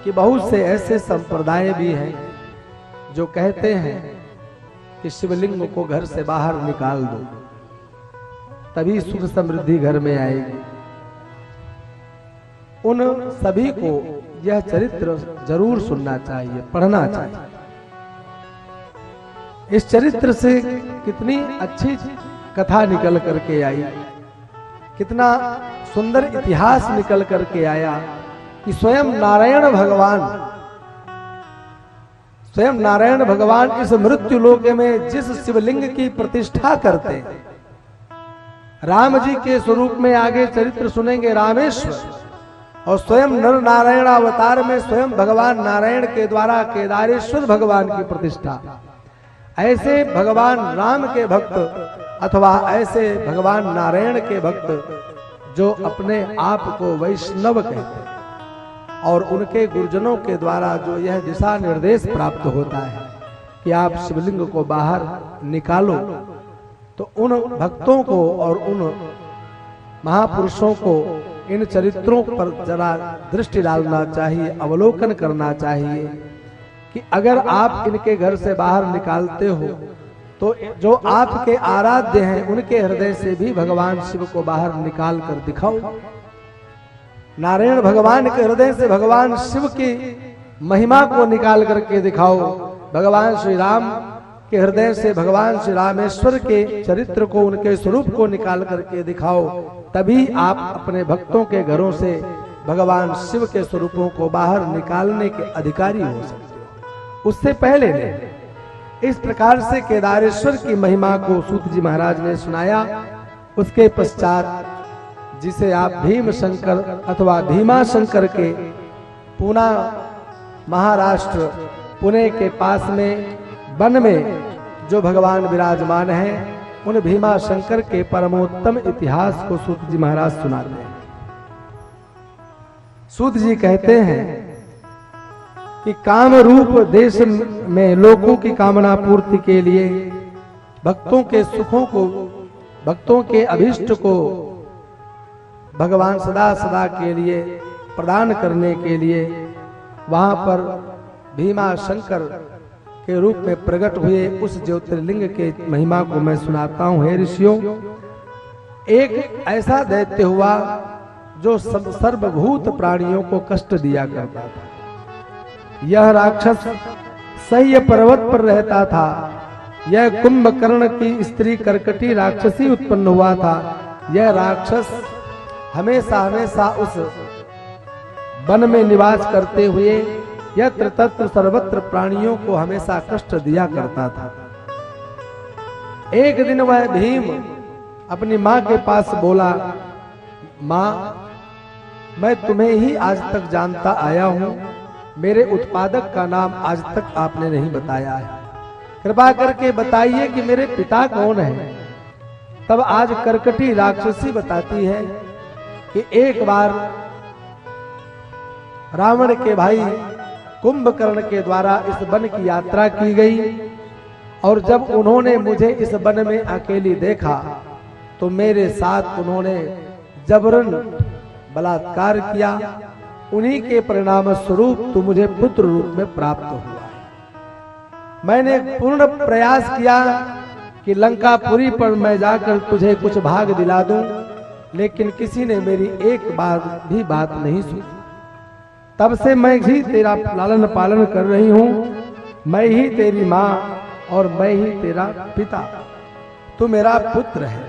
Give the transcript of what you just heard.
कि बहुत से ऐसे संप्रदाय भी हैं जो कहते हैं कि शिवलिंग को घर से बाहर निकाल दो तभी सुख समृद्धि घर में आएगी। उन सभी को यह चरित्र जरूर सुनना चाहिए, पढ़ना चाहिए। इस चरित्र से कितनी अच्छी कथा निकल करके आई, कितना सुंदर इतिहास निकल करके आया कि स्वयं नारायण भगवान इस मृत्यु लोक में जिस शिवलिंग की प्रतिष्ठा करते हैं, राम जी के स्वरूप में आगे चरित्र सुनेंगे रामेश्वर, और स्वयं नर नारायण अवतार में स्वयं भगवान नारायण के द्वारा केदारेश्वर भगवान की प्रतिष्ठा। ऐसे भगवान राम के भक्त अथवा ऐसे भगवान नारायण के भक्त जो अपने आप को वैष्णव कहते हैं और उनके गुरुजनों के द्वारा जो यह दिशा निर्देश प्राप्त होता है कि आप शिवलिंग को बाहर निकालो, तो उन भक्तों को और उन महापुरुषों को इन चरित्रों पर जरा दृष्टि डालना चाहिए, अवलोकन करना चाहिए कि अगर आप इनके घर से बाहर निकालते हो तो जो आपके आराध्य हैं उनके हृदय से भी भगवान शिव को बाहर निकाल कर दिखाओ। नारायण भगवान के हृदय से भगवान शिव की महिमा को निकाल करके दिखाओ। भगवान श्री राम के हृदय से भगवान श्री रामेश्वर के चरित्र को, उनके स्वरूप को निकाल करके दिखाओ, तभी आप अपने भक्तों के घरों से भगवान शिव के स्वरूपों को बाहर निकालने के अधिकारी हो सकते हो। उससे पहले ने इस प्रकार से केदारेश्वर की महिमा को सूत जी महाराज ने सुनाया। उसके पश्चात जिसे आप भीम शंकर अथवा भीमा शंकर के पूना महाराष्ट्र पुणे के पास में वन में जो भगवान विराजमान हैं, उन भीमा शंकर के परमोत्तम इतिहास को सूत जी महाराज सुनाते हैं। सूत जी कहते हैं कि काम रूप देश में लोगों की कामना पूर्ति के लिए, भक्तों के सुखों को, भक्तों के अभिष्ट को भगवान सदा सदा के लिए प्रदान करने के लिए वहां पर भीमा शंकर के रूप में प्रकट हुए उस ज्योतिर्लिंग के महिमा को मैं सुनाता हूं। हे ऋषियों, एक ऐसा दैत्य हुआ जो सर्वभूत प्राणियों को कष्ट दिया करता था। यह राक्षस सह्य पर्वत पर रहता था। यह कुंभकर्ण की स्त्री कर्कटी राक्षसी उत्पन्न हुआ था। यह राक्षस हमेशा हमेशा उस वन में निवास करते हुए यत्र तत्र सर्वत्र प्राणियों को हमेशा कष्ट दिया करता था। एक दिन वह भीम अपनी मां के पास बोला, मां, मैं तुम्हें ही आज तक जानता आया हूं, मेरे उत्पादक का नाम आज तक आपने नहीं बताया है, कृपा करके बताइए कि मेरे पिता कौन है। तब आज कर्कटी राक्षसी बताती है कि एक बार रावण के भाई कुंभकर्ण के द्वारा इस वन की यात्रा की गई, और जब उन्होंने मुझे इस वन में अकेली देखा तो मेरे साथ उन्होंने जबरन बलात्कार किया। उन्हीं के परिणाम स्वरूप तू मुझे पुत्र रूप में प्राप्त हुआ है। मैंने पूर्ण प्रयास किया कि लंकापुरी पर मैं जाकर तुझे कुछ भाग दिला दूं, लेकिन किसी ने मेरी एक बार भी बात नहीं सुनी। तब से मैं ही तेरा लालन पालन कर रही हूं, मैं ही तेरी मां और मैं ही तेरा पिता, तू मेरा पुत्र है।